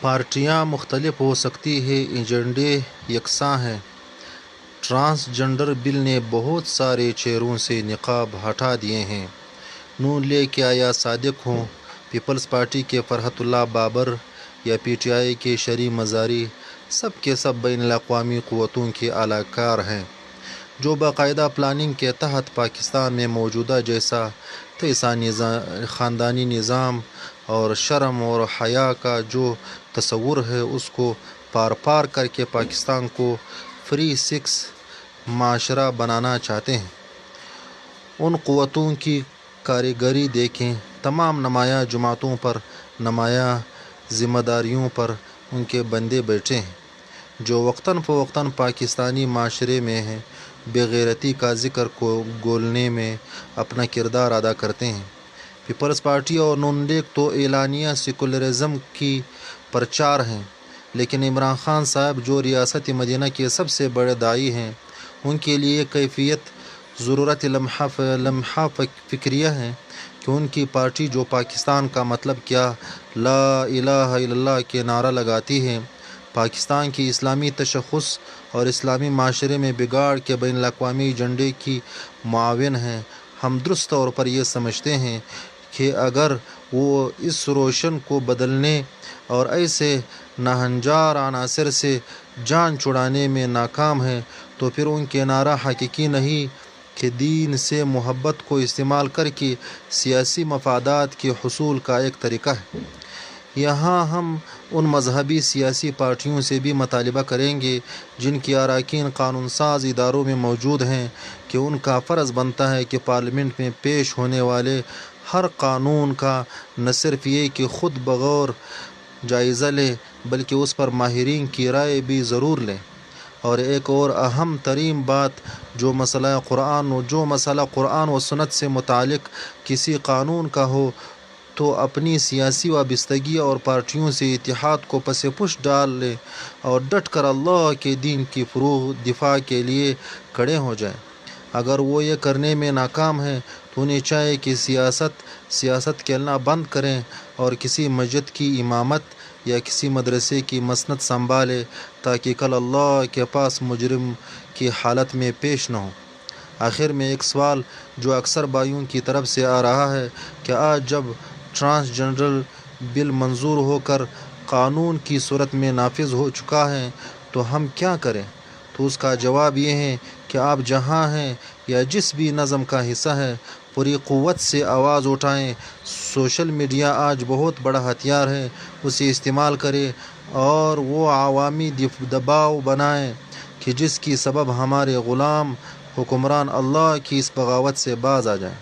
پارٹیاں مختلف ہو سکتی ہیں، ایجنڈے یکساں ہیں۔ ٹرانسجنڈر بل نے بہت سارے چہروں سے نقاب ہٹا دیے ہیں۔ نون لیگ کے آیا صادق ہوں، پیپلز پارٹی کے فرحت اللہ بابر یا پی ٹی آئی کے شرعی مزاری، سب کے سب بین الاقوامی قوتوں کے اعلی کار ہیں، جو باقاعدہ پلاننگ کے تحت پاکستان میں موجودہ جیسا تیسا خاندانی نظام اور شرم اور حیا کا جو تصور ہے اس کو پار کر کے پاکستان کو فری سیکس معاشرہ بنانا چاہتے ہیں۔ ان قوتوں کی کاریگری دیکھیں، تمام نمایاں جماعتوں پر، نمایاں ذمہ داریوں پر ان کے بندے بیٹھے ہیں، جو وقتاً فوقتاً پاکستانی معاشرے میں ہیں، بے غیرتی کا ذکر کو گولنے میں اپنا کردار ادا کرتے ہیں۔ پیپلز پارٹی اور نون لیگ تو اعلانیہ سیکولرزم کی پرچار ہیں، لیکن عمران خان صاحب جو ریاست مدینہ کے سب سے بڑے داعی ہیں، ان کے لیے کیفیت ضرورت لمحہ فکریہ ہے کہ ان کی پارٹی جو پاکستان کا مطلب کیا لا الہ الا اللہ کے نعرہ لگاتی ہے، پاکستان کی اسلامی تشخص اور اسلامی معاشرے میں بگاڑ کے بین الاقوامی ایجنڈے کی معاون ہے۔ ہم درست طور پر یہ سمجھتے ہیں کہ اگر وہ اس روشن کو بدلنے اور ایسے ناہنجار عناصر سے جان چھڑانے میں ناکام ہیں تو پھر ان کے نعرہ حقیقی نہیں کہ دین سے محبت کو استعمال کر کے سیاسی مفادات کے حصول کا ایک طریقہ ہے۔ یہاں ہم ان مذہبی سیاسی پارٹیوں سے بھی مطالبہ کریں گے جن کی اراکین قانون ساز اداروں میں موجود ہیں کہ ان کا فرض بنتا ہے کہ پارلیمنٹ میں پیش ہونے والے ہر قانون کا نہ صرف یہ کہ خود بغور جائزہ لیں بلکہ اس پر ماہرین کی رائے بھی ضرور لیں۔ اور ایک اور اہم ترین بات، جو مسئلہ قرآن و سنت سے متعلق کسی قانون کا ہو تو اپنی سیاسی وابستگی اور پارٹیوں سے اتحاد کو پس پش ڈال لیں اور ڈٹ کر اللہ کے دین کی دفاع کے لیے کھڑے ہو جائیں۔ اگر وہ یہ کرنے میں ناکام ہیں تو انہیں چاہیے کہ سیاست کھیلنا بند کریں اور کسی مسجد کی امامت یا کسی مدرسے کی مسند سنبھالے تاکہ کل اللہ کے پاس مجرم کی حالت میں پیش نہ ہو۔ آخر میں ایک سوال جو اکثر بھائیوں کی طرف سے آ رہا ہے کہ آج جب ٹرانسجنڈر بل منظور ہو کر قانون کی صورت میں نافذ ہو چکا ہے تو ہم کیا کریں؟ تو اس کا جواب یہ ہے کہ آپ جہاں ہیں یا جس بھی نظم کا حصہ ہیں، پوری قوت سے آواز اٹھائیں۔ سوشل میڈیا آج بہت بڑا ہتھیار ہے، اسے استعمال کریں اور وہ عوامی دباؤ بنائیں کہ جس کی سبب ہمارے غلام حکمران اللہ کی اس بغاوت سے باز آ جائیں۔